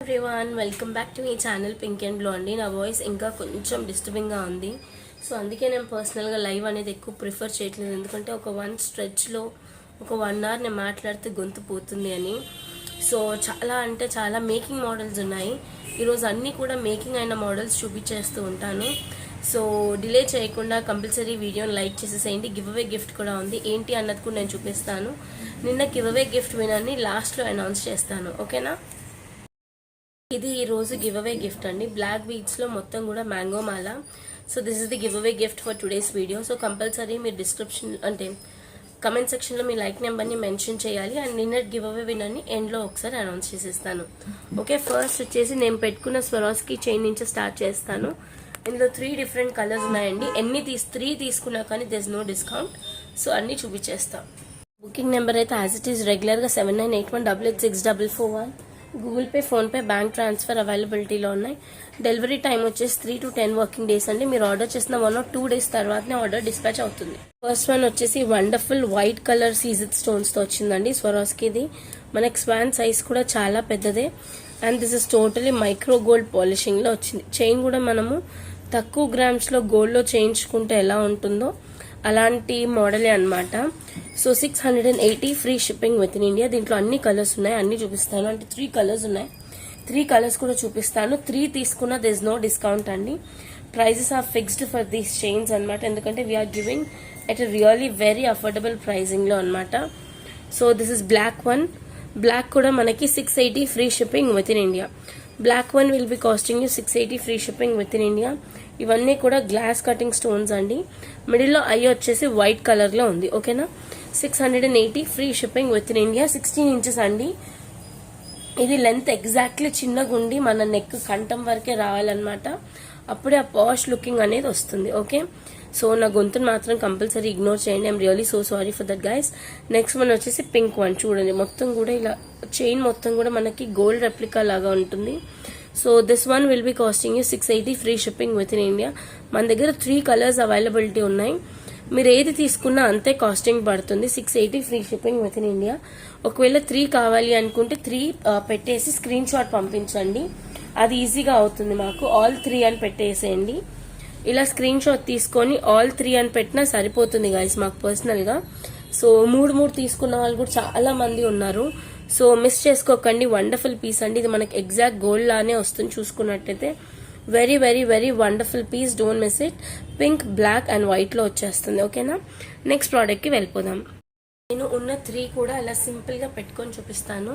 Everyone, welcome back to me channel pink and blow అండి. నా voice ఇంకా కొంచెం డిస్టర్బింగ్గా ఉంది. సో అందుకే నేను పర్సనల్గా లైవ్ అనేది ఎక్కువ ప్రిఫర్ చేయట్లేదు. ఎందుకంటే ఒక స్ట్రెచ్లో ఒక 1 hour నేను మాట్లాడితే గొంతు పోతుంది అని. సో చాలా అంటే చాలా మేకింగ్ మోడల్స్ ఉన్నాయి. ఈరోజు అన్నీ కూడా మేకింగ్ అయిన మోడల్స్ చూపించేస్తూ ఉంటాను. సో డిలే చేయకుండా కంపల్సరీ వీడియోని లైక్ చేసేసేయండి. గివ్ అవే గిఫ్ట్ కూడా ఉంది. ఏంటి అన్నది కూడా నేను చూపిస్తాను. నిన్న గివ్ అవే గిఫ్ట్ వినర్ని లాస్ట్లో అనౌన్స్ చేస్తాను, ఓకేనా. ఇది ఈ రోజు గివ్ అవే గిఫ్ట్ అండి. బ్లాక్ బీడ్స్ లో మొత్తం కూడా mango Mala. So this is the give away gift for today's video. So compulsory మీరు డిస్క్రిప్షన్ అంటే కమెంట్ సెక్షన్ లో మీ లైక్ నెంబర్ని మెన్షన్ చేయాలి. అండ్ నిన్న గివ్ అవే విన్నర్ని ఎండ్ లో ఒకసారి అనౌన్స్ చేసేస్తాను. ఓకే, ఫస్ట్ వచ్చేసి నేను పెట్టుకున్న స్వరాస్కి చైన్ నుంచి స్టార్ట్ చేస్తాను. ఇందులో 3 డిఫరెంట్ కలర్స్ ఉన్నాయండి. 3 తీసుకున్నా కానీ దిస్ నో డిస్కౌంట్. సో అన్ని చూపించేస్తాం. బుకింగ్ నెంబర్ అయితే యాజ్ ఇట్ ఈస్ రెగ్యులర్ గా 7981886441. Google pay, PhonePe, bank transfer అవైలబిలిటీలో ఉన్నాయి. డెలివరీ టైం వచ్చేసి 3 to 10 వర్కింగ్ డేస్ అండి. మీరు ఆర్డర్ చేసిన 1 or 2 days తర్వాతనే ఆర్డర్ డిస్పాచ్ అవుతుంది. ఫస్ట్ వన్ వచ్చేసి wonderful white colour CZ stones తో వచ్చిందండి స్వరాస్కి. ఇది మనకి స్వాన్ సైజ్ కూడా చాలా పెద్దదే. And this is totally micro gold polishing లో వచ్చింది. చైన్ కూడా మనము తక్కువ గ్రామ్స్ లో గోల్డ్ లో చేయించుకుంటే ఎలా ఉంటుందో అలాంటి మోడలే అనమాట. So 680 free shipping with in India. దీంట్లో అన్ని కలర్స్ ఉన్నాయి, అన్ని చూపిస్తాను. అంటే 3 కలర్స్ ఉన్నాయి. 3 కలర్స్ కూడా చూపిస్తాను. 3 తీసుకున్న దిస్ ఇస్ నో డిస్కౌంట్ అండి. Prices are fixed for these chains అనమాట. ఎందుకంటే we are giving at really very affordable pricing లో అనమాట. So this is black one. Black కూడా మనకి 680 free shipping with in India. Black one will be costing you 680 free shipping with in India. ఇవన్నీ కూడా glass cutting stones అండి. Middle లో ఐ వచ్చేసి వైట్ కలర్ లో ఉంది, ఓకేనా. 680 free shipping with in India. 16 inches అండి. ఇది లెంత్ ఎగ్జాక్ట్లీ చిన్నగా ఉండి మన నెక్ కంఠం వరకే రావాలన్నమాట. అప్పుడే ఆ పాష్ లుకింగ్ అనేది వస్తుంది, ఓకే. సో నా గొంతును మాత్రం కంపల్సరీ ఇగ్నోర్ చేయండి. I'm really so sorry for that guys. Next one వచ్చేసి పింక్ వన్. చూడండి, మొత్తం కూడా ఇలా చైన్ మొత్తం కూడా మనకి గోల్డ్ రెప్లికా లాగా ఉంటుంది. So this one will be costing you 680 free shipping with in India. మన దగ్గర 3 కలర్స్ అవైలబిలిటీ ఉన్నాయి. మీరు ఏది తీసుకున్నా అంతే కాస్టింగ్ పడుతుంది. 680 free shipping with in India. ఒకవేళ 3 కావాలి అనుకుంటే 3 పెట్టేసి స్క్రీన్ షాట్ పంపించండి. అది ఈజీగా అవుతుంది మాకు. ఆల్ 3 అని పెట్టేసేయండి. ఇలా స్క్రీన్ షాట్ తీసుకొని ఆల్ 3 అని పెట్టినా సరిపోతుంది గైస్ మాకు పర్సనల్ గా. సో 3 తీసుకున్న వాళ్ళు కూడా చాలా మంది ఉన్నారు. సో మిస్ చేసుకోకండి. వండర్ఫుల్ పీస్ అండి. ఇది మనకి ఎగ్జాక్ట్ గోల్డ్ లానే వస్తుంది చూసుకున్నట్టయితే. Very very very wonderful piece, don't miss it. Pink, black and white లో వచ్చేస్తుంది, ఓకేనా. నెక్స్ట్ ప్రోడక్ట్ కి వెళ్ళిపోదాం. నేను ఉన్న 3 కూడా అలా సింపుల్ గా పెట్టుకొని చూపిస్తాను.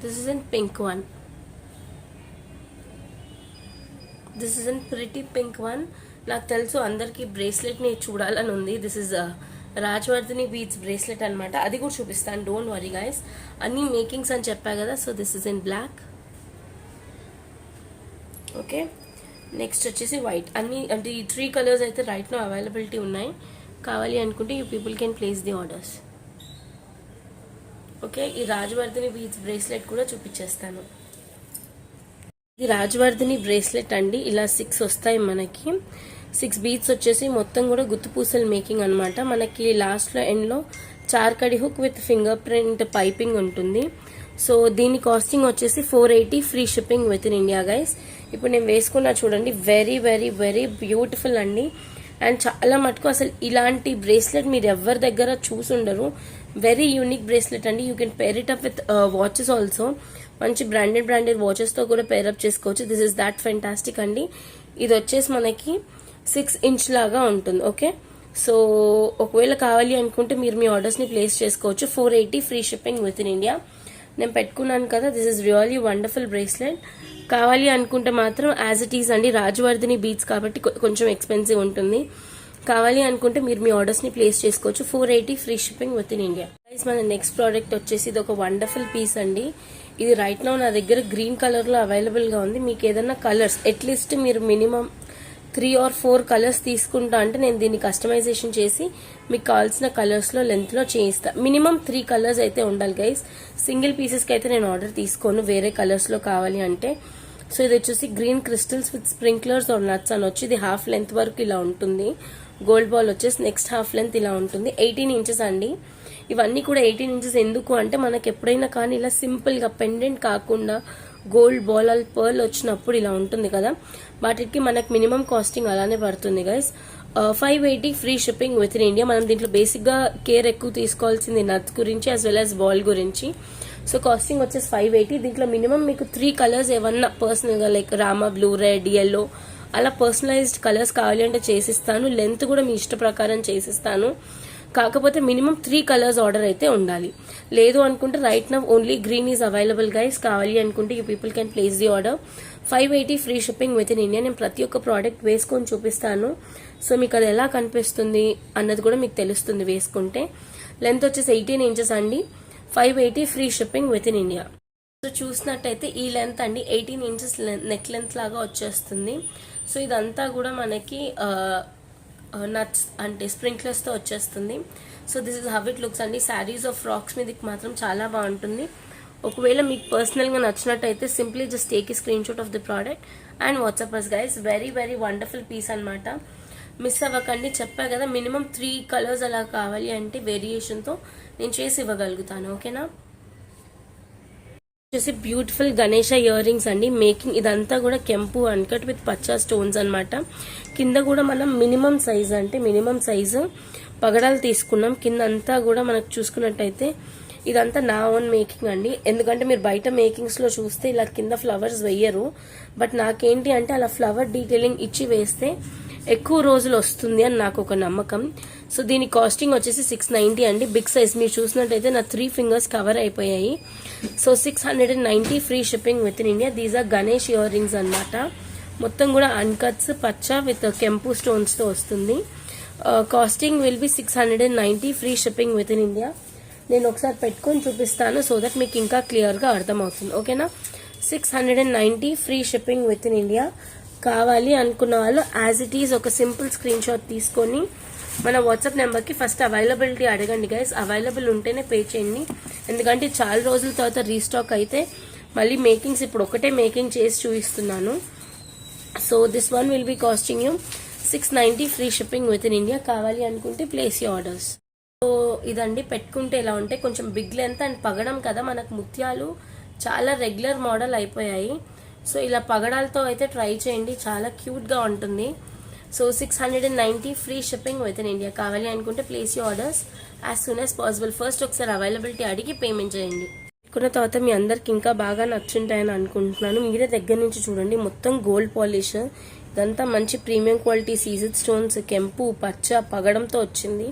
This is in pink one. This is in pretty pink one. నాకు తెలుసు అందరికి బ్రేస్లెట్ ని చూడాలని ఉంది. This is Rajavardhini beads bracelet అనమాట. అది కూడా చూపిస్తాను, డోంట్ వరీ గైస్. అన్ని మేకింగ్స్ అని చెప్పా కదా. So this is in black, okay. Next వచ్చేసి వైట్. అన్ని అంటే ఈ 3 కలర్స్ అయితే రైట్ నో అవైలబిలిటీ ఉన్నాయి. కావాలి అనుకుంటే you people can place the orders, okay. ఈ రాజవర్ధిని బీడ్స్ బ్రేస్లెట్ కూడా చూపించేస్తాను. ఇది రాజవర్ధిని బ్రేస్లెట్ అండి. ఇలా 6 వస్తాయి మనకి. 6 బీడ్స్ వచ్చేసి మొత్తం కూడా గుత్తుపూసలు మేకింగ్ అనమాట. మనకి లాస్ట్ లో ఎండ్ లో చార్కడి hook with finger print piping ఉంటుంది. సో దీని కాస్టింగ్ వచ్చేసి 480 free shipping with in India guys. ఇప్పుడు నేను వేసుకున్నా చూడండి, వెరీ వెరీ వెరీ బ్యూటిఫుల్ అండి. అండ్ చాలా మటుకు అసలు ఇలాంటి బ్రేస్లెట్ మీరు ఎవరి దగ్గర చూసుండరు. వెరీ యూనిక్ బ్రేస్లెట్ అండి. You can pair it up with watches also. మంచి బ్రాండెడ్ వాచెస్ తో కూడా పేరప్ చేసుకోవచ్చు. దిస్ ఇస్ దాట్ ఫెంటాస్టిక్ అండి. ఇది వచ్చేసి మనకి 6 ఇంచ్ లాగా ఉంటుంది, ఓకే. సో ఒకవేళ కావాలి అనుకుంటే మీరు మీ ఆర్డర్స్ ని ప్లేస్ చేసుకోవచ్చు. 480 free shipping with in India. నేను పెట్టుకున్నాను కదా. This is really wonderful bracelet. కావాలి అనుకుంటే మాత్రం యాజ్ ఇట్ ఈస్ అండి. రాజవర్ధిని బీడ్స్ కాబట్టి కొంచెం ఎక్స్పెన్సివ్ ఉంటుంది. కావాలి అనుకుంటే మీరు మీ ఆర్డర్స్ ని ప్లేస్ చేసుకోవచ్చు. 480 free shipping with in India. మన నెక్స్ట్ ప్రోడక్ట్ వచ్చేసి ఇది ఒక వండర్ఫుల్ పీస్ అండి. ఇది రైట్ నౌ నా దగ్గర గ్రీన్ కలర్ లో అవైలబుల్ గా ఉంది. మీకు ఏదైనా కలర్స్ అట్లీస్ట్ మీరు మినిమం 3 or 4 కలర్స్ తీసుకుంటా అంటే నేను దీన్ని కస్టమైజేషన్ చేసి మీకు కావాల్సిన కలర్స్ లో లెంత్ లో చేయిస్తా. మినిమం 3 కలర్స్ అయితే ఉండాలి గైస్. సింగిల్ పీసెస్ కి అయితే నేను ఆర్డర్ తీసుకోను, వేరే కలర్స్ లో కావాలి అంటే. సో ఇది వచ్చేసి green crystals with sprinklers or nuts అని వచ్చి ఇది హాఫ్ లెంత్ వరకు ఇలా ఉంటుంది. గోల్డ్ బాల్ వచ్చేసి నెక్స్ట్ హాఫ్ లెంత్ ఇలా ఉంటుంది. 18 ఇంచెస్ అండి. ఇవన్నీ కూడా 18 ఇంచెస్ ఎందుకు అంటే మనకి ఎప్పుడైనా కానీ ఇలా సింపుల్ గా పెండెంట్ కాకుండా గోల్డ్ బాల్ పర్ల్ వచ్చినప్పుడు ఇలా ఉంటుంది కదా, వాటికి మనకు మినిమం కాస్టింగ్ అలానే పడుతుంది guys. 580 free shipping with in India. మనం దీంట్లో బేసిక్ గా కేర్ ఎక్కువ తీసుకోవాల్సింది నట్స్ గురించి యాజ్ వెల్ యాజ్ బాల్ గురించి. సో కాస్టింగ్ వచ్చేసి 580. దీంట్లో మినిమం మీకు 3 కలర్స్ ఏమన్నా పర్సనల్ గా like Rama blue, red, yellow అలా పర్సనలైజ్డ్ కలర్స్ కావాలి అంటే చేసిస్తాను. లెంత్ కూడా మీ ఇష్ట ప్రకారం చేసిస్తాను. కాకపోతే మినిమం 3 కలర్స్ ఆర్డర్ అయితే ఉండాలి. లేదు అనుకుంటే right now only green is available guys. కావాలి అనుకుంటే you people can place the order. 580 free shipping with in India. నేను ప్రతి ఒక్క ప్రోడక్ట్ వేసుకొని చూపిస్తాను. సో మీకు అది ఎలా కనిపిస్తుంది అన్నది కూడా మీకు తెలుస్తుంది వేసుకుంటే. లెంత్ వచ్చేసి 18 ఇంచెస్ అండి. 580 free shipping with in India. So చూసినట్టయితే ఈ లెంత్ అండి 18 ఇంచెస్ నెక్ లెంత్ లాగా వచ్చేస్తుంది. సో ఇదంతా కూడా మనకి నట్స్ అంటే స్ప్రింక్లర్స్ తో వచ్చేస్తుంది. So this is how it looks అండి. శారీస్ ఆఫ్ ఫ్రాక్స్ మీదకి మాత్రం చాలా బాగుంటుంది. ఒకవేళ మీకు పర్సనల్ గా నచ్చినట్టయితే simply just take a screenshot of the product and WhatsApp us guys. Very very wonderful piece అనమాట. మిస్ అవ్వకండి. చెప్పా కదా మినిమం 3 కలర్స్ అలా కావాలి అంటే వేరియేషన్ తో నేను చేసి ఇవ్వగలుగుతాను. ఓకేనా. వచ్చేసి బ్యూటిఫుల్ గణేష ఇయర్ రింగ్స్ అండి. మేకింగ్ ఇదంతా కూడా కెంపు అన్కట్ విత్ పచ్చా స్టోన్స్ అనమాట. కింద కూడా మనం మినిమం సైజ్ అంటే మినిమం సైజు పగడాలు తీసుకున్నాం. కింద అంతా కూడా మనకు చూసుకున్నట్టయితే ఇదంతా నా ఓన్ మేకింగ్ అండి. ఎందుకంటే మీరు బయట మేకింగ్స్ లో చూస్తే ఇలా కింద ఫ్లవర్స్ వేయరు. బట్ నాకేంటి అంటే అలా ఫ్లవర్ డీటెయిలింగ్ ఇచ్చి వేస్తే ఎక్కువ రోజులు వస్తుంది అని నాకు ఒక నమ్మకం. సో దీని కాస్టింగ్ వచ్చేసి 690 అండి. బిగ్ సైజ్ మీరు చూసినట్టయితే నా 3 ఫింగర్స్ కవర్ అయిపోయాయి. So 690 free shipping with in India. These are Ganesh earrings అనమాట. మొత్తం కూడా అన్కట్స్ పచ్చ విత్ కెంపు స్టోన్స్ తో వస్తుంది. Costing will be 690 free shipping with in India. నేను ఒకసారి పెట్టుకొని చూపిస్తాను సో దట్ మీకు ఇంకా క్లియర్ గా అర్థమవుతుంది. ఓకేనా. 690 free shipping with in India. కావాలి అనుకున్న వాళ్ళు యాజ్ ఇట్ ఈజ్ ఒక సింపుల్ స్క్రీన్ షాట్ తీసుకొని మన వాట్సాప్ నెంబర్ కి ఫస్ట్ అవైలబిలిటీ అడగండి గైస్. అవైలబుల్ ఉంటేనే పే చేయండి. ఎందుకంటే చాలా రోజుల తర్వాత రీస్టాక్ అయితే మళ్ళీ మేకింగ్స్ ఇప్పుడు ఒకటే మేకింగ్ చేసి చూపిస్తున్నాను. So this one will be costing you 690 free shipping with in India. కావాలి అనుకుంటే ప్లేస్ యూ ఆర్డర్స్. సో ఇదండి పెట్టుకుంటే ఇలా ఉంటే కొంచెం బిగ్ లెంత్ అండ్ పగడం కదా మనకు ముత్యాలు చాలా రెగ్యులర్ మోడల్ అయిపోయాయి. సో ఇలా పగడాలతో అయితే ట్రై చేయండి. చాలా క్యూట్ గా ఉంటుంది. So 690 free shipping with in India. కావాలి అనుకుంటే place you orders as soon as possible. First ఒకసారి అవైలబిలిటీ అడిగి పేమెంట్ చేయండి. అనుకున్న తర్వాత మీ అందరికి ఇంకా బాగా నచ్చుంటాయని అనుకుంటున్నాను. మీరే దగ్గర నుంచి చూడండి. మొత్తం గోల్డ్ పాలిష్ ఇదంతా మంచి ప్రీమియం క్వాలిటీ సీజెడ్ స్టోన్స్ కెంపు పచ్చ పగడంతో వచ్చింది.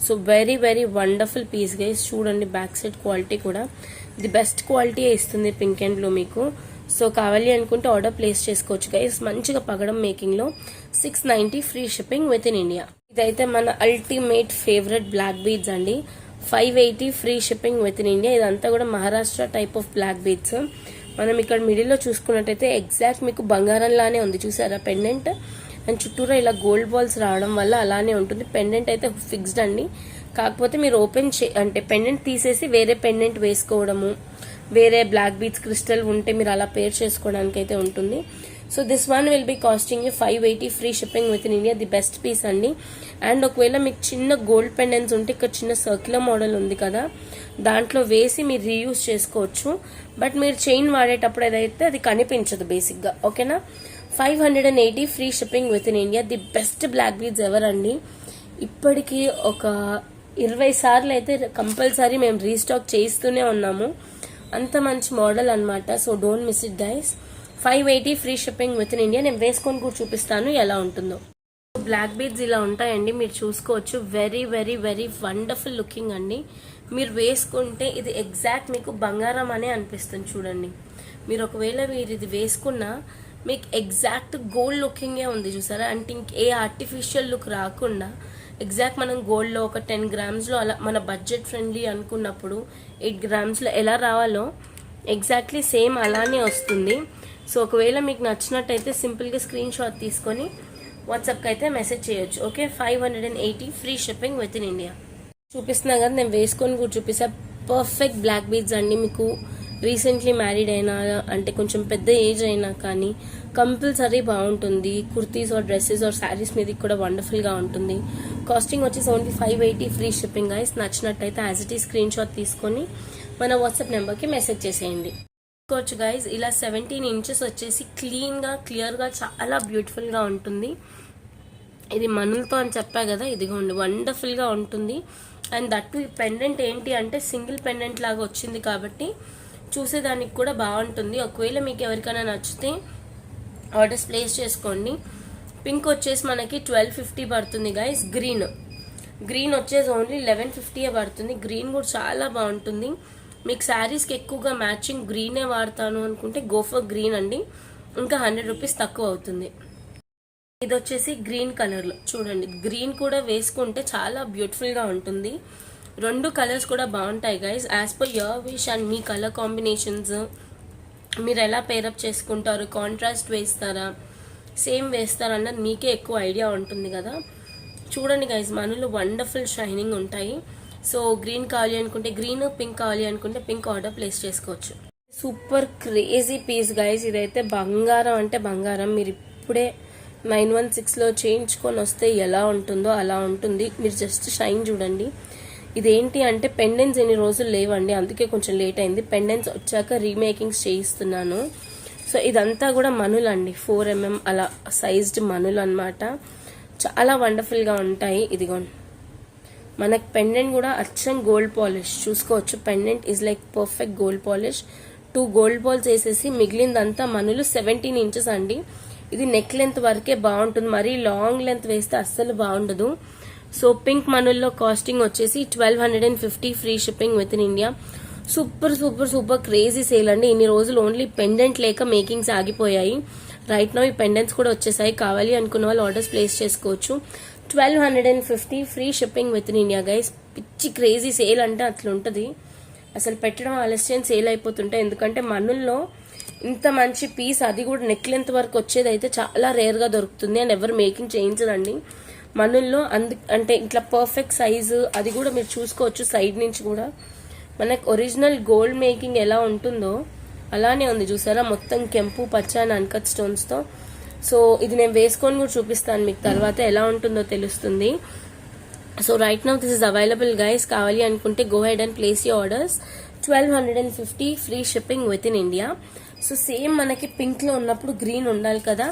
So very very wonderful piece guys. చూడండి బ్యాక్ సైడ్ క్వాలిటీ కూడా ది బెస్ట్ క్వాలిటీ ఇస్తుంది పింక్ అండ్ బ్లూ మీకు. సో కావాలి అనుకుంటే ఆర్డర్ ప్లేస్ చేసుకోవచ్చు గైస్. మంచిగా పగడం మేకింగ్ లో 690 free shipping with in India. ఇదైతే మన అల్టిమేట్ ఫేవరెట్ బ్లాక్ బీడ్స్ అండి. 580 free shipping with in India. ఇదంతా కూడా Maharashtra type of black beads. మనం ఇక్కడ మిడిల్ లో చూసుకున్నట్టయితే ఎగ్జాక్ట్ మీకు బంగారం లానే ఉంది చూసారా పెండెంట్. అండ్ చుట్టూరా ఇలా గోల్డ్ బాల్స్ రావడం వల్ల అలానే ఉంటుంది. పెండెంట్ అయితే ఫిక్స్డ్ అండి. కాకపోతే మీరు ఓపెన్ అంటే పెండెంట్ తీసేసి వేరే పెండెంట్ వేసుకోవడము, వేరే బ్లాక్ బీడ్స్ క్రిస్టల్ ఉంటే మీరు అలా పేర్ చేసుకోవడానికి అయితే ఉంటుంది. So this one will be costing you 580 free shipping with in India. The best piece అండి. అండ్ ఒకవేళ మీకు చిన్న గోల్డ్ పెండెంట్స్ ఉంటే ఇక్కడ చిన్న సర్క్యులర్ మోడల్ ఉంది కదా దాంట్లో వేసి మీరు రీయూజ్ చేసుకోవచ్చు. బట్ మీరు చైన్ వాడేటప్పుడు ఏదైతే అది కనిపించదు బేసిక్ గా. ఓకేనా. 580 free shipping with in India. The best black beads ఎవరండి. ఇప్పటికీ ఒక 20 సార్లు అయితే కంపల్సరీ మేము రీస్టాక్ చేస్తూనే ఉన్నాము. అంత మంచి మోడల్ అనమాట. So don't miss it guys. 580 free shipping with in India. నేను వేసుకొని కూడా చూపిస్తాను ఎలా ఉంటుందో. బ్లాక్ బీడ్స్ ఇలా ఉంటాయండి మీరు చూసుకోవచ్చు. Very very very wonderful looking అండి. మీరు వేసుకుంటే ఇది ఎగ్జాక్ట్ మీకు బంగారం అనే అనిపిస్తుంది చూడండి. మీరు ఒకవేళ మీరు ఇది వేసుకున్నా మీకు ఎగ్జాక్ట్ గోల్డ్ లుకింగే ఉంది చూసారా. అంటే ఇంకే ఆర్టిఫిషియల్ లుక్ రాకుండా ఎగ్జాక్ట్ మనం గోల్డ్ లో ఒక 10 గ్రామ్స్ లో అలా మన బడ్జెట్ ఫ్రెండ్లీ అనుకున్నప్పుడు 8 గ్రామ్స్ లో ఎలా రావాలో ఎగ్జాక్ట్లీ సేమ్ అలానే వస్తుంది. సో ఒకవేళ మీకు నచ్చినట్టయితే సింపుల్ గా స్క్రీన్ షాట్ తీసుకొని వాట్సాప్ కి అయితే మెసేజ్ చేయొచ్చు. Okay. 580 free shipping with in India. చూపిస్తున్నా కదా నేను వేసుకొని కూడా చూపిస్తా. పర్ఫెక్ట్ బ్లాక్ బీడ్స్ అండి. మీకు రీసెంట్లీ మ్యారీడ్ అయినా అంటే కొంచెం పెద్ద ఏజ్ అయినా కానీ కంపల్సరీ బాగుంటుంది. Kurtis or dresses or saris మీద కూడా వండర్ఫుల్ గా ఉంటుంది. కాస్టింగ్ వచ్చేసి ఓన్లీ 580 ఫ్రీ షిప్పింగ్ గైస్. నచ్చినట్టయితే యాజ్ ఇట్ ఈ స్క్రీన్ షాట్ తీసుకొని మన వాట్సాప్ నెంబర్ కి మెసేజ్ చేసేయండి. చూసుకోవచ్చు గైజ్, ఇలా 17 ఇంచెస్ వచ్చేసి క్లీన్గా క్లియర్గా చాలా బ్యూటిఫుల్గా ఉంటుంది. ఇది మనులతో అని చెప్పా కదా, ఇదిగోండి వండర్ఫుల్గా ఉంటుంది. అండ్ దట్టు పెండెంట్ ఏంటి అంటే సింగిల్ పెండెంట్ లాగా వచ్చింది కాబట్టి చూసేదానికి కూడా బాగుంటుంది. ఒకవేళ మీకు ఎవరికైనా నచ్చితే ఆర్డర్స్ ప్లేస్ చేసుకోండి. పింక్ వచ్చేసి మనకి 1250 పడుతుంది గైస్. గ్రీన్ వచ్చేసి ఓన్లీ 1150 పడుతుంది. గ్రీన్ కూడా చాలా బాగుంటుంది. మీకు శారీస్కి ఎక్కువగా మ్యాచింగ్ గ్రీనే వాడతాను అనుకుంటే గో ఫర్ గ్రీన్ అండి, ఇంకా 100 రూపీస్ తక్కువ అవుతుంది. ఇది వచ్చేసి గ్రీన్ కలర్లో చూడండి, గ్రీన్ కూడా వేసుకుంటే చాలా బ్యూటిఫుల్గా ఉంటుంది. రెండు కలర్స్ కూడా బాగుంటాయి guys. As per your wish and me colour combinations మీరు ఎలా పేరప్ చేసుకుంటారు, కాంట్రాస్ట్ వేస్తారా, సేమ్ వేస్తారా అన్నది మీకే ఎక్కువ ఐడియా ఉంటుంది కదా. చూడండి గైస్, మనలో వండర్ఫుల్ షైనింగ్ ఉంటాయి. సో గ్రీన్ కావాలి అనుకుంటే గ్రీన్, పింక్ కావాలి అనుకుంటే పింక్ ఆర్డర్ ప్లేస్ చేసుకోవచ్చు. Super crazy piece guys. ఇదైతే బంగారం అంటే బంగారం. మీరు ఇప్పుడే 916లో చేయించుకొని వస్తే ఎలా ఉంటుందో అలా ఉంటుంది. మీరు జస్ట్ షైన్ చూడండి. ఇదేంటి అంటే పెండెంట్స్ ఎన్ని రోజులు లేవండి, అందుకే కొంచెం లేట్ అయింది. పెండెంట్స్ వచ్చాక రీమేకింగ్స్ చేయిస్తున్నాను. సో ఇదంతా కూడా మనులు అండి, 4mm అలా సైజ్డ్ మనులు అనమాట. చాలా వండర్ఫుల్గా ఉంటాయి. ఇదిగోండి, మనకు పెండెంట్ కూడా అచ్చం గోల్డ్ పాలిష్ చూసుకోవచ్చు. Pendant is like perfect gold polish. 2 gold balls వేసేసి మిగిలిందంతా మనులు 17 ఇంచెస్ అండి. ఇది నెక్ లెంత్ వరకే బాగుంటుంది, మరీ లాంగ్ లెంత్ వేస్తే అస్సలు బాగుండదు. సో పింక్ మనుల్లో కాస్టింగ్ వచ్చేసి 1250 free shipping with in India. Super super super crazy sale అండి. ఇన్ని రోజులు ఓన్లీ పెండెంట్ లేక మేకింగ్స్ ఆగిపోయాయి. రైట్ నో ఈ పెండెంట్స్ కూడా వచ్చేసాయి. కావాలి అనుకున్న వాళ్ళు ఆర్డర్స్ ప్లేస్ చేసుకోవచ్చు. 1250 free shipping with in India guys. పిచ్చి క్రేజీ సేల్ అంటే అట్లా ఉంటుంది. అసలు పెట్టడం ఆలస్యం సేల్ అయిపోతుంటాయి. ఎందుకంటే మనుల్లో ఇంత మంచి పీస్, అది కూడా నెక్ లెంత్ వరకు వచ్చేది అయితే చాలా రేర్గా దొరుకుతుంది. అండ్ ఎవరు మేకింగ్ చేయించదండి మనుల్లో. అంటే ఇట్లా పర్ఫెక్ట్ సైజు అది కూడా మీరు చూసుకోవచ్చు. సైడ్ నుంచి కూడా మనకు ఒరిజినల్ గోల్డ్ మేకింగ్ ఎలా ఉంటుందో అలానే ఉంది. చూసారా, మొత్తం కెంపు పచ్చ అండ్ అన్కట్ స్టోన్స్తో. సో ఇది నేను వేసుకొని కూడా చూపిస్తాను మీకు, తర్వాత ఎలా ఉంటుందో తెలుస్తుంది. So right now this is available guys. కావాలి అనుకుంటే go ahead and place your orders. 1250 free shipping with in India. So same మనకి పింక్ లో ఉన్నప్పుడు గ్రీన్ ఉండాలి కదా,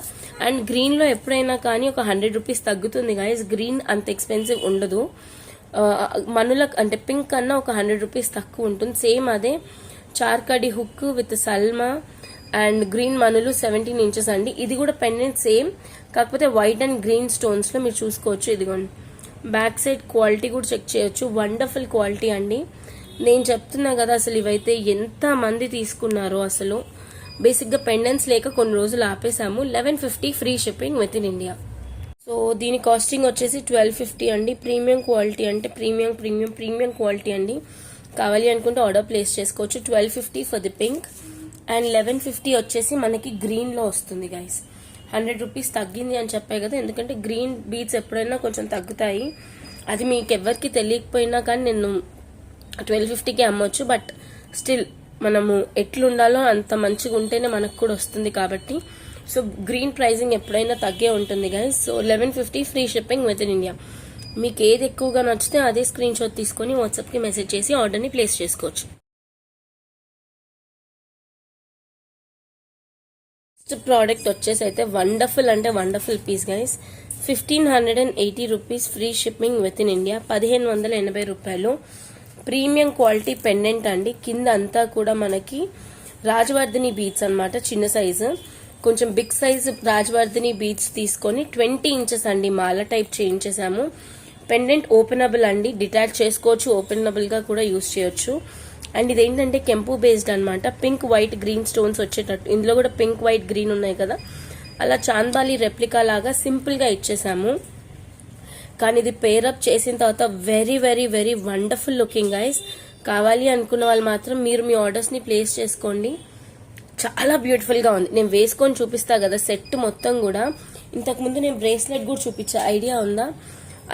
అండ్ గ్రీన్ లో ఎప్పుడైనా కానీ ఒక 100 రూపీస్ తగ్గుతుంది గైస్. గ్రీన్ అంత ఎక్స్పెన్సివ్ ఉండదు. మనులకు అంటే పింక్ కన్నా ఒక 100 రూపీస్ తక్కువ ఉంటుంది. సేమ్ అదే చార్కడి హుక్ విత్ సల్మా అండ్ గ్రీన్ మనులు 17 ఇంచెస్ అండి. ఇది కూడా పెండెంట్ సేమ్, కాకపోతే వైట్ అండ్ గ్రీన్ స్టోన్స్ లో మీరు చూసుకోవచ్చు. ఇదిగోండి, బ్యాక్ సైడ్ క్వాలిటీ కూడా చెక్ చేయొచ్చు. వండర్ఫుల్ క్వాలిటీ అండి. నేను చెప్తున్నా కదా, అసలు ఇవైతే ఎంత మంది తీసుకున్నారో. అసలు బేసిక్ గా పెండెంట్స్ లేక కొన్ని రోజులు ఆపేసాము. 1150 free shipping with in India. So దీని కాస్టింగ్ వచ్చేసి 1250 అండి. ప్రీమియం క్వాలిటీ అంటే ప్రీమియం క్వాలిటీ అండి. కావాలి అనుకుంటే ఆర్డర్ ప్లేస్ చేసుకోవచ్చు. 1250 ఫర్ ది పింక్ అండ్ 1150 వచ్చేసి మనకి గ్రీన్ లో వస్తుంది గైస్. 100 రూపీస్ తగ్గింది అని చెప్పాయి కదా, ఎందుకంటే గ్రీన్ బీట్స్ ఎప్పుడైనా కొంచెం తగ్గుతాయి. అది మీకు ఎవరికి తెలియకపోయినా కానీ నేను 1250కి అమ్మొచ్చు. బట్ స్టిల్ మనము ఎట్లుండాలో అంత మంచిగా ఉంటేనే మనకు కూడా వస్తుంది కాబట్టి. సో గ్రీన్ ప్రైజింగ్ ఎప్పుడైనా తగ్గే ఉంటుంది guys. So 1150 free shipping with in India. మీకు ఏది ఎక్కువగా నచ్చితే అదే స్క్రీన్ షాట్ తీసుకొని వాట్సాప్కి మెసేజ్ చేసి ఆర్డర్ని ప్లేస్ చేసుకోవచ్చు. నెక్స్ట్ ప్రోడక్ట్ వచ్చేసి అయితే వండర్ఫుల్ అంటే wonderful piece guys. 1580 rupees free shipping with in India. 1580 రూపాయలు. ప్రీమియం క్వాలిటీ పెండెంట్ అండి. కింద అంతా కూడా మనకి రాజవర్ధిని బీడ్స్ అనమాట, చిన్న సైజు. కొంచెం బిగ్ సైజ్ రాజవర్ధిని బీడ్స్ తీసుకొని 20 ఇంచెస్ అండి మాల టైప్ చేయించేసాము. పెండెంట్ ఓపెనబుల్ అండి, డిటాచ్ చేసుకోవచ్చు, ఓపెనబుల్ గా కూడా యూజ్ చేయొచ్చు. అండ్ ఇదేంటంటే కెంపు బేస్డ్ అనమాట. పింక్ వైట్ గ్రీన్ స్టోన్స్ వచ్చేటట్టు, ఇందులో కూడా పింక్ వైట్ గ్రీన్ ఉన్నాయి కదా, అలా చాందాలి రెప్లికా లాగా సింపుల్ గా ఇచ్చేసాము. కానీ ఇది పేరప్ చేసిన తర్వాత very very very wonderful looking guys. కావాలి అనుకున్న వాళ్ళు మాత్రం మీరు మీ ఆర్డర్స్ ని ప్లేస్ చేసుకోండి. చాలా బ్యూటిఫుల్ గా ఉంది. నేను వేసుకొని చూపిస్తా కదా సెట్ మొత్తం కూడా. ఇంతకుముందు నేను బ్రేస్లెట్ కూడా చూపించా, ఐడియా ఉందా?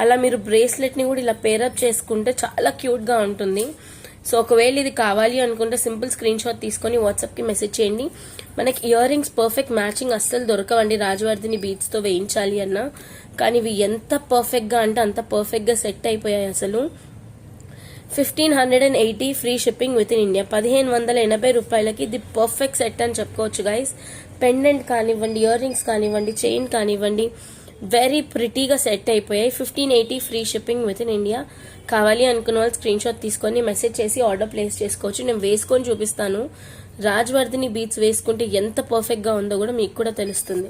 అలా మీరు బ్రేస్లెట్ ని కూడా ఇలా పేరప్ చేసుకుంటే చాలా క్యూట్ గా ఉంటుంది. సో ఒకవేళ ఇది కావాలి అనుకుంటే సింపుల్ స్క్రీన్ షాట్ తీసుకొని వాట్సాప్ కి మెసేజ్ చేయండి. మనకి ఇయర్ రింగ్స్ పర్ఫెక్ట్ మ్యాచింగ్ అస్సలు దొరకవండి రాజవర్ధిని బీడ్స్ తో వేయించాలి అన్నా. కానీ ఇవి ఎంత పర్ఫెక్ట్ గా అంటే అంత పర్ఫెక్ట్ గా సెట్ అయిపోయాయి. అసలు 1580 free shipping with in India. 1580 రూపాయలకి ఇది పర్ఫెక్ట్ సెట్ అని చెప్పుకోవచ్చు గైస్. పెండెంట్ కానివ్వండి, ఇయర్ రింగ్స్ కానివ్వండి, చైన్ కానివ్వండి, వెరీ ప్రిటీగా సెట్ అయిపోయాయి. 1580 free shipping with in India. కావాలి అనుకున్న వాళ్ళు స్క్రీన్ షాట్ తీసుకొని మెసేజ్ చేసి ఆర్డర్ ప్లేస్ చేసుకోవచ్చు. నేను వేసుకొని చూపిస్తాను. రాజ్వర్ధిని బీట్స్ వేసుకుంటే ఎంత పర్ఫెక్ట్గా ఉందో కూడా మీకు కూడా తెలుస్తుంది.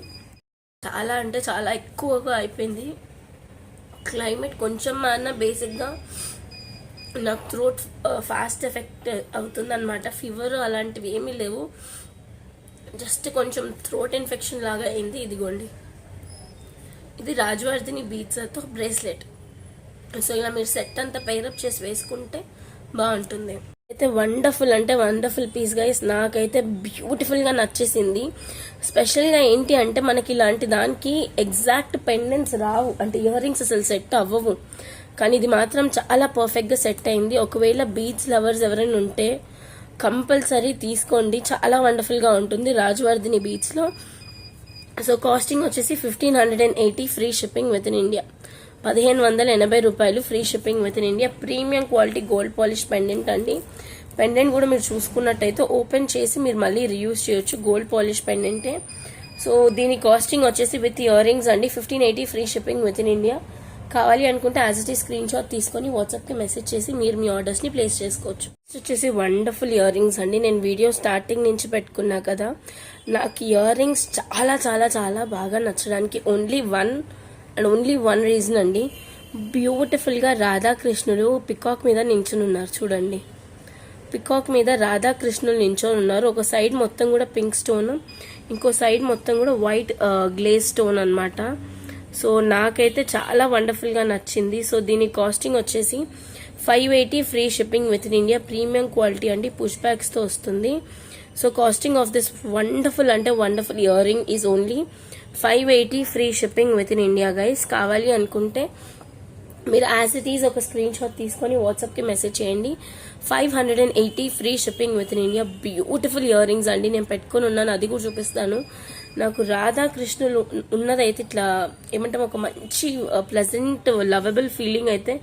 చాలా అంటే చాలా ఎక్కువగా అయిపోయింది. క్లైమేట్ కొంచెం అన్న బేసిక్గా నాకు థ్రోట్ ఫాస్ట్ ఎఫెక్ట్ అవుతుంది అనమాట. ఫీవర్ అలాంటివి ఏమీ లేవు, జస్ట్ కొంచెం థ్రోట్ ఇన్ఫెక్షన్ లాగా అయింది. ఇదిగోండి, ఇది రాజ్వర్ధిని బీట్స్తో బ్రేస్లెట్. సో ఇలా మీరు సెట్ అంతా పైరప్ చేసి వేసుకుంటే బాగుంటుంది. అయితే వండర్ఫుల్ అంటే వండర్ఫుల్ పీస్ గైస్. నాకైతే బ్యూటిఫుల్గా నచ్చేసింది. స్పెషల్గా ఏంటి అంటే మనకి ఇలాంటి దానికి ఎగ్జాక్ట్ పెండెంట్స్ రావు, అంటే ఇయర్ రింగ్స్ అసలు సెట్ అవ్వవు. కానీ ఇది మాత్రం చాలా పర్ఫెక్ట్గా సెట్ అయింది. ఒకవేళ బీట్స్ లవర్స్ ఎవరైనా ఉంటే కంపల్సరీ తీసుకోండి, చాలా వండర్ఫుల్గా ఉంటుంది రాజ్వర్ధిని బీట్స్లో. సో కాస్టింగ్ వచ్చేసి 1580 free shipping with in India. 1580 రూపాయలు free shipping with in India. Premium quality gold polish pendant అండి. పెండెంట్ కూడా మీరు చూసుకున్నట్టయితే ఓపెన్ చేసి మీరు మళ్ళీ రీయూజ్ చేయొచ్చు. గోల్డ్ పాలిష్ పెండెంటే. సో దీని కాస్టింగ్ వచ్చేసి విత్ ఇయర్ రింగ్స్ అండి. 1580 free shipping with in India. కావాలి అనుకుంటే యాజ్ ఇట్ ఈ స్క్రీన్ షాట్ తీసుకొని వాట్సాప్కి మెసేజ్ చేసి మీరు మీ ఆర్డర్స్ని ప్లేస్ చేసుకోవచ్చు. వచ్చేసి వండర్ఫుల్ ఇయర్ రింగ్స్ అండి. నేను వీడియో స్టార్టింగ్ నుంచి పెట్టుకున్నా కదా, నాకు ఇయర్ రింగ్స్ చాలా చాలా చాలా బాగా నచ్చడానికి ఓన్లీ వన్ రీజన్ అండి. బ్యూటిఫుల్గా రాధాకృష్ణుడు పికాక్ మీద నించుని ఉన్నారు చూడండి. పికాక్ మీద రాధాకృష్ణులు నించొని ఉన్నారు. ఒక సైడ్ మొత్తం కూడా పింక్ స్టోన్, ఇంకో సైడ్ మొత్తం కూడా వైట్ గ్లేజ్ స్టోన్ అనమాట. సో నాకైతే చాలా వండర్ఫుల్గా నచ్చింది. సో దీని కాస్టింగ్ వచ్చేసి 580 free shipping with in India. Premium quality అండి, పుష్ బ్యాగ్స్తో వస్తుంది. So costing of this wonderful అంటే wonderful ear ring is only 580 free shipping with in India guys. కావాలి అనుకుంటే మీరు యాజ్ ఇట్ ఈజ్ ఒక స్క్రీన్ షాట్ తీసుకొని వాట్సాప్కి మెసేజ్ చేయండి. 580 free shipping with in India. Beautiful ear rings అండి. నేను పెట్టుకొని ఉన్నాను, అది కూడా చూపిస్తాను. నాకు రాధాకృష్ణులు ఉన్నదైతే ఇట్లా ఏమంటాం, ఒక మంచి ప్లెజెంట్ లవబుల్ ఫీలింగ్ అయితే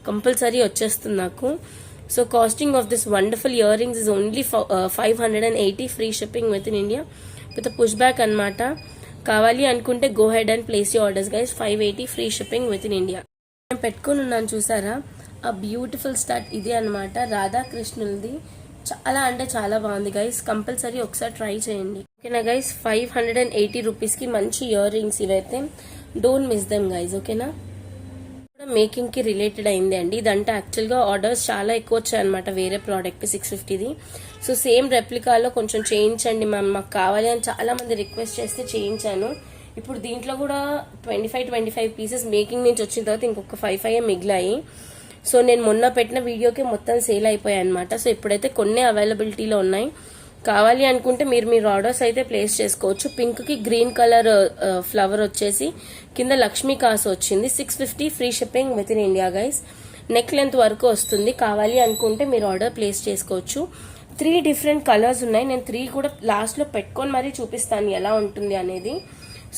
కంపల్సరీ వచ్చేస్తుంది నాకు. So costing of this wonderful earrings is only 580 free shipping with in India with push back అనమాట. కావాలి అనుకుంటే go ahead and place you orders guys. 580 free shipping with in India. నేను పెట్టుకుని ఉన్నాను చూసారా, ఆ బ్యూటిఫుల్ స్టార్ట్ ఇదే అనమాట రాధాకృష్ణులది. చాలా అంటే చాలా బాగుంది గైస్. కంపల్సరీ ఒకసారి ట్రై చేయండి. ఓకేనా గైస్. 580 రూపీస్కి మంచి ఇయర్ రింగ్స్ ఇవైతే. Don't miss them guys. ఓకేనా. మేకింగ్ కి రిలేటెడ్ అయింది అండి. ఇదంటే యాక్చువల్గా ఆర్డర్స్ చాలా ఎక్కువ వచ్చాయన్నమాట వేరే ప్రోడక్ట్ 650ది. సో సేమ్ రెప్లికాలో కొంచెం చేయించండి మ్యామ్ మాకు కావాలి అని చాలా మంది రిక్వెస్ట్ చేస్తే చేయించాను. ఇప్పుడు దీంట్లో కూడా 25 పీసెస్ మేకింగ్ నుంచి వచ్చిన తర్వాత ఇంకొక 5 మిగిలాయి. సో నేను మొన్న పెట్టిన వీడియోకి మొత్తం సేల్ అయిపోయాయి అనమాట. సో ఇప్పుడైతే కొన్ని అవైలబిలిటీలో ఉన్నాయి. కావాలి అనుకుంటే మీరు ఆర్డర్స్ అయితే ప్లేస్ చేసుకోవచ్చు. పింక్కి గ్రీన్ కలర్ ఫ్లవర్ వచ్చేసి కింద లక్ష్మీ కాసు వచ్చింది. 650 free shipping with in India guys. Neck length వరకు వస్తుంది. కావాలి అనుకుంటే మీరు ఆర్డర్ ప్లేస్ చేసుకోవచ్చు. 3 డిఫరెంట్ కలర్స్ ఉన్నాయి. నేను 3 కూడా లాస్ట్లో పెట్టుకొని మరీ చూపిస్తాను ఎలా ఉంటుంది అనేది.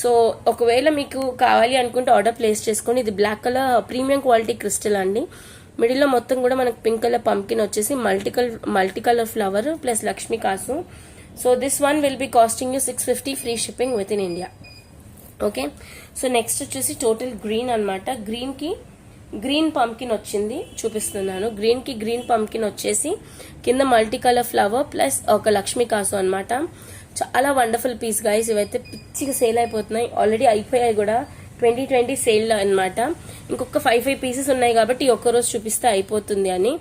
సో ఒకవేళ మీకు కావాలి అనుకుంటే ఆర్డర్ ప్లేస్ చేసుకోండి. ఇది black colour premium quality crystal అండి. మిడిల్లో మొత్తం కూడా మనకు పింక్ కలర్ పంకిన్ వచ్చేసి multi colour flower plus Lakshmi కాసు. So this one will be costing you 650 free shipping with in India. Okay. So next వచ్చేసి టోటల్ గ్రీన్ అనమాట. గ్రీన్కి గ్రీన్ పంకిన్ వచ్చింది చూపిస్తున్నాను. గ్రీన్కి గ్రీన్ పంకిన్ వచ్చేసి కింద మల్టీ కలర్ ఫ్లవర్ ప్లస్ ఒక లక్ష్మీ కాసు అనమాట. చాలా వండర్ఫుల్ పీస్ గైస్. ఇవైతే పిచ్చిగా సేల్ అయిపోతున్నాయి, ఆల్రెడీ అయిపోయాయి కూడా 2020 సేల్ అనమాట. ఇంకొక 5 పీసెస్ ఉన్నాయి కాబట్టి ఒక్కరోజు చూపిస్తే అయిపోతుంది అని.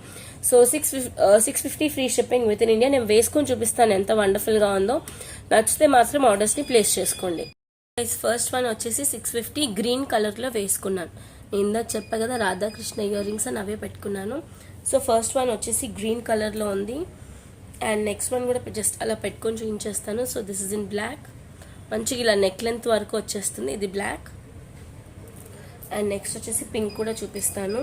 So 650 free shipping with in India. నేను వేసుకొని చూపిస్తాను ఎంత వండర్ఫుల్గా ఉందో. నచ్చితే మాత్రం ఆర్డర్స్ని ప్లేస్ చేసుకోండి. ఫస్ట్ వన్ వచ్చేసి 650 గ్రీన్ కలర్లో వేసుకున్నాను. నేను ఇందాక చెప్పా కదా రాధాకృష్ణ ఇయర్ రింగ్స్ అని అవే పెట్టుకున్నాను. సో ఫస్ట్ వన్ వచ్చేసి గ్రీన్ కలర్లో ఉంది. అండ్ నెక్స్ట్ వన్ కూడా జస్ట్ అలా పెట్టుకొని చూపించేస్తాను. So this is in black. మంచిగా ఇలా నెక్ లెంత్ వరకు వచ్చేస్తుంది. ఇది బ్లాక్. అండ్ నెక్స్ట్ వచ్చేసి పింక్ కూడా చూపిస్తాను.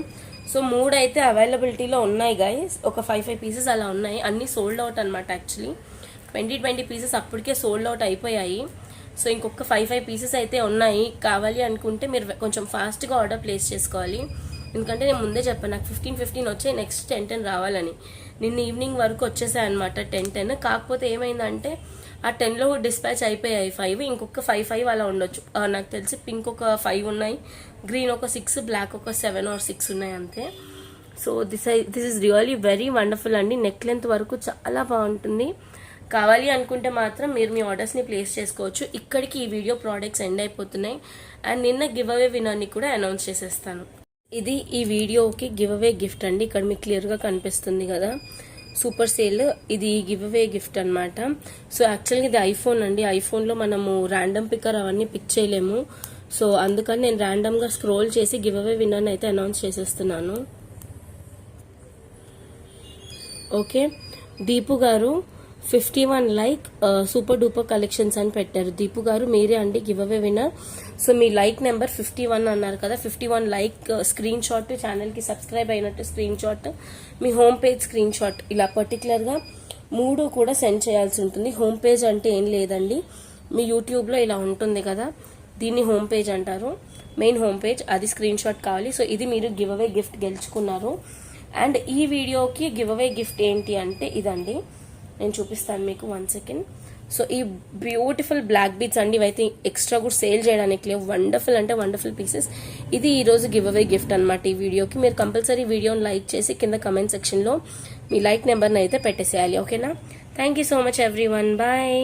సో 3 అయితే అవైలబిలిటీలో ఉన్నాయి గైస్. ఒక 5 పీసెస్ అలా ఉన్నాయి. అన్నీ సోల్డ్ అవుట్ అనమాట. యాక్చువల్లీ 20 పీసెస్ అప్పటికే సోల్డ్ అవుట్ అయిపోయాయి. సో ఇంకొక 5 పీసెస్ అయితే ఉన్నాయి. కావాలి అనుకుంటే మీరు కొంచెం ఫాస్ట్గా ఆర్డర్ ప్లేస్ చేసుకోవాలి. ఎందుకంటే నేను ముందే చెప్పాను నాకు 15 వచ్చే నెక్స్ట్ 10 రావాలని. నిన్న ఈవినింగ్ వరకు వచ్చేసాయి అనమాట 10. కాకపోతే ఏమైందంటే ఆ 10లో డిస్పాచ్ అయిపోయాయి 5, ఇంకొక 5 అలా ఉండొచ్చు. నాకు తెలిసి పింక్ ఒక 5 ఉన్నాయి, గ్రీన్ ఒక 6, బ్లాక్ ఒక 7 or 6 ఉన్నాయి అంతే. So this is really very wonderful అండి. నెక్ లెంత్ వరకు చాలా బాగుంటుంది. కావాలి అనుకుంటే మాత్రం మీరు మీ ఆర్డర్స్ని ప్లేస్ చేసుకోవచ్చు. ఇక్కడికి ఈ వీడియో ప్రోడక్ట్స్ ఎండ్ అయిపోతున్నాయి. అండ్ నిన్న గివ్ అవే విన్నర్ని కూడా అనౌన్స్ చేసేస్తాను. ఇది ఈ వీడియోకి గివ్ అవే గిఫ్ట్ అండి. ఇక్కడ మీకు క్లియర్గా కనిపిస్తుంది కదా, సూపర్ సేల్. ఇది గివ్ అవే గిఫ్ట్ అనమాట. సో యాక్చువల్గా ఇది ఐఫోన్ అండి. ఐఫోన్లో మనము ర్యాండమ్ పిక్కర్ అవన్నీ పిక్ చేయలేము. సో అందుకని నేను ర్యాండమ్గా స్క్రోల్ చేసి గివ్ అవే విన్నర్ని అయితే అనౌన్స్ చేసేస్తున్నాను. ఓకే, దీపు గారు 51 లైక్ సూపర్ డూపర్ కలెక్షన్స్ అని పెట్టారు. దీపు గారు మీరే అండి గివ్ అవే విన్నర్. సో మీ లైక్ నెంబర్ 51 అన్నారు కదా, 51 లైక్ స్క్రీన్ షాట్, ఛానల్కి సబ్స్క్రైబ్ అయినట్టు స్క్రీన్ షాట్, మీ హోమ్ పేజ్ స్క్రీన్ షాట్, ఇలా పర్టికులర్గా 3 కూడా సెండ్ చేయాల్సి ఉంటుంది. హోమ్ పేజ్ అంటే ఏం లేదండి, మీ యూట్యూబ్లో ఇలా ఉంటుంది కదా, దీన్ని హోమ్ పేజ్ అంటారు, మెయిన్ హోమ్ పేజ్, అది స్క్రీన్ షాట్ కావాలి. సో ఇది మీరు గివ్ అవే గిఫ్ట్ గెలుచుకున్నారు. అండ్ ఈ వీడియోకి గివ్ అవే గిఫ్ట్ ఏంటి అంటే ఇదండి, నేను చూపిస్తాను మీకు 1 సెకండ్. సో ఈ బ్యూటిఫుల్ బ్లాక్ బీడ్స్ అండి, ఇవైతే ఎక్స్ట్రా కూడా సేల్ చేయడానికి లేవు. వండర్ఫుల్ అంటే వండర్ఫుల్ పీసెస్. ఇది ఈ రోజు గివ్ అవే గిఫ్ట్ అనమాట. ఈ వీడియోకి మీరు కంపల్సరీ వీడియోని లైక్ చేసి కింద కమెంట్ సెక్షన్లో మీ లైక్ నెంబర్ని అయితే పెట్టేసేయాలి. ఓకేనా? Thank you so much everyone. Bye.